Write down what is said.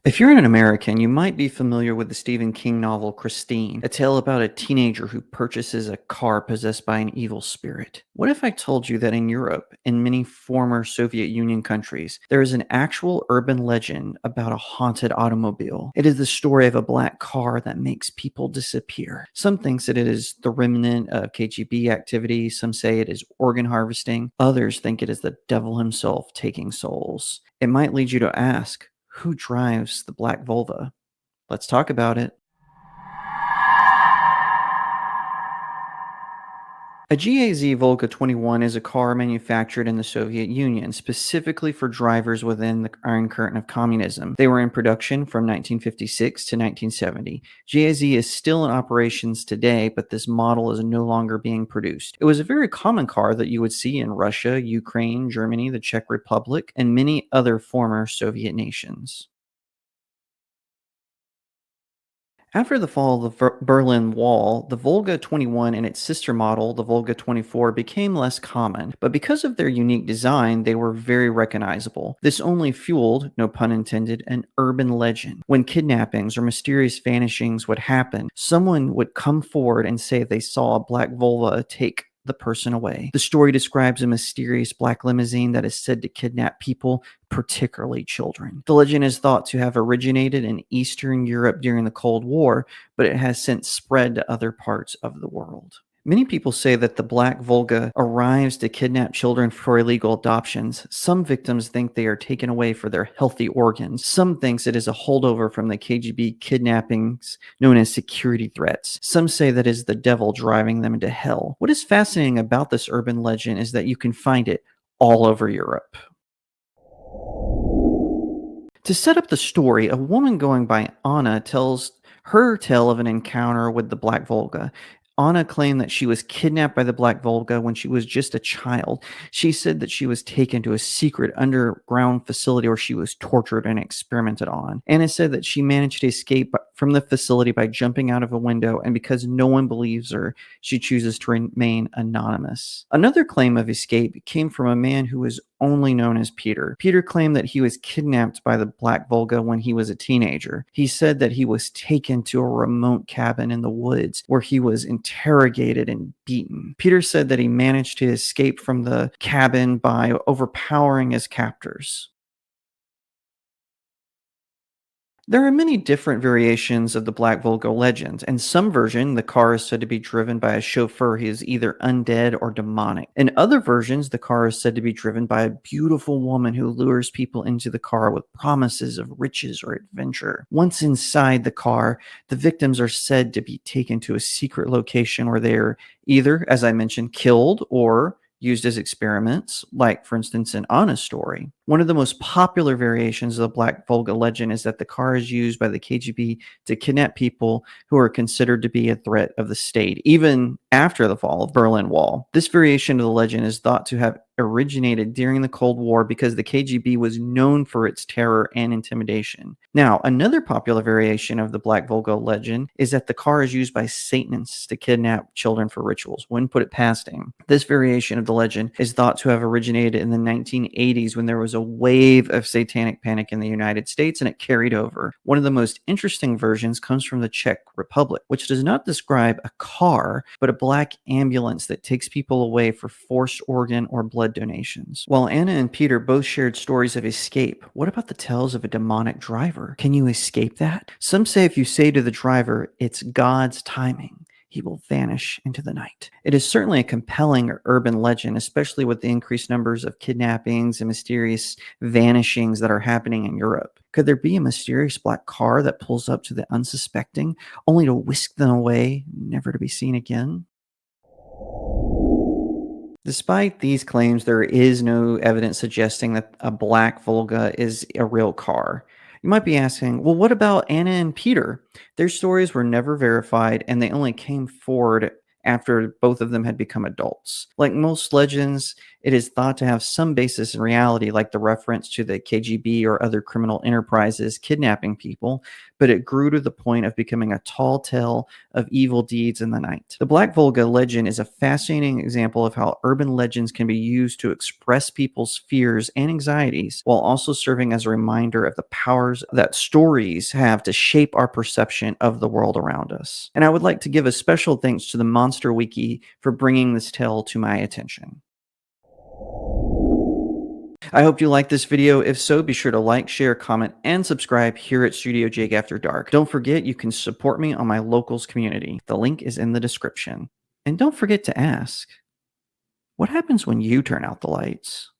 If you're an American, you might be familiar with the Stephen King novel Christine, a tale about a teenager who purchases a car possessed by an evil spirit. What if I told you that in Europe, in many former Soviet Union countries, there is an actual urban legend about a haunted automobile? It is the story of a black car that makes people disappear. Some thinks that it is the remnant of KGB activity, some say it is organ harvesting, others think it is the devil himself taking souls. It might lead you to ask, who drives the Black Volga? Let's talk about it. A GAZ Volga 21 is a car manufactured in the Soviet Union, specifically for drivers within the Iron Curtain of communism. They were in production from 1956 to 1970. GAZ is still in operations today, but this model is no longer being produced. It was a very common car that you would see in Russia, Ukraine, Germany, the Czech Republic, and many other former Soviet nations. After the fall of the Berlin Wall, the Volga 21 and its sister model, the Volga 24, became less common, but because of their unique design, they were very recognizable. This only fueled, no pun intended, an urban legend. When kidnappings or mysterious vanishings would happen, someone would come forward and say they saw a black Volga take the person away. The story describes a mysterious black limousine that is said to kidnap people, particularly children. The legend is thought to have originated in Eastern Europe during the Cold War, but it has since spread to other parts of the world. Many people say that the Black Volga arrives to kidnap children for illegal adoptions. Some victims think they are taken away for their healthy organs. Some thinks it is a holdover from the KGB kidnappings known as security threats. Some say that it is the devil driving them into hell. What is fascinating about this urban legend is that you can find it all over Europe. To set up the story, a woman going by Anna tells her tale of an encounter with the Black Volga. Anna claimed that she was kidnapped by the Black Volga when she was just a child. She said that she was taken to a secret underground facility where she was tortured and experimented on. Anna said that she managed to escape from the facility by jumping out of a window, and because no one believes her, she chooses to remain anonymous. Another claim of escape came from a man who was only known as Peter. Peter claimed that he was kidnapped by the Black Volga when he was a teenager. He said that he was taken to a remote cabin in the woods where he was interrogated and beaten. Peter said that he managed to escape from the cabin by overpowering his captors. There are many different variations of the Black Volga legend. In some version, the car is said to be driven by a chauffeur who is either undead or demonic. In other versions, the car is said to be driven by a beautiful woman who lures people into the car with promises of riches or adventure. Once inside the car, the victims are said to be taken to a secret location where they are either, as I mentioned, killed or used as experiments, like, for instance, in Anna's story. One of the most popular variations of the Black Volga legend is that the car is used by the KGB to kidnap people who are considered to be a threat of the state, even after the fall of Berlin Wall. This variation of the legend is thought to have originated during the Cold War because the KGB was known for its terror and intimidation. Now, another popular variation of the Black Volga legend is that the car is used by Satanists to kidnap children for rituals. Wouldn't put it past him. This variation of the legend is thought to have originated in the 1980s when there was a wave of satanic panic in the United States, and it carried over. One of the most interesting versions comes from the Czech Republic, which does not describe a car, but a black ambulance that takes people away for forced organ or blood donations. While Anna and Peter both shared stories of escape, what about the tales of a demonic driver? Can you escape that? Some say if you say to the driver, "It's God's timing," he will vanish into the night. It is certainly a compelling urban legend, especially with the increased numbers of kidnappings and mysterious vanishings that are happening in Europe. Could there be a mysterious black car that pulls up to the unsuspecting, only to whisk them away, never to be seen again? Despite these claims, there is no evidence suggesting that a black Volga is a real car. You might be asking, well, what about Anna and Peter? Their stories were never verified and they only came forward after both of them had become adults. Like most legends, It is thought to have some basis in reality, like the reference to the KGB or other criminal enterprises kidnapping people, but it grew to the point of becoming a tall tale of evil deeds in the night. The Black Volga legend is a fascinating example of how urban legends can be used to express people's fears and anxieties while also serving as a reminder of the powers that stories have to shape our perception of the world around us. And I would like to give a special thanks to the Monster Wiki for bringing this tale to my attention. I hope you liked this video. If so, be sure to like, share, comment, and subscribe here at Studio Jake After Dark. Don't forget, you can support me on my locals community. The link is in the description. And don't forget to ask, what happens when you turn out the lights?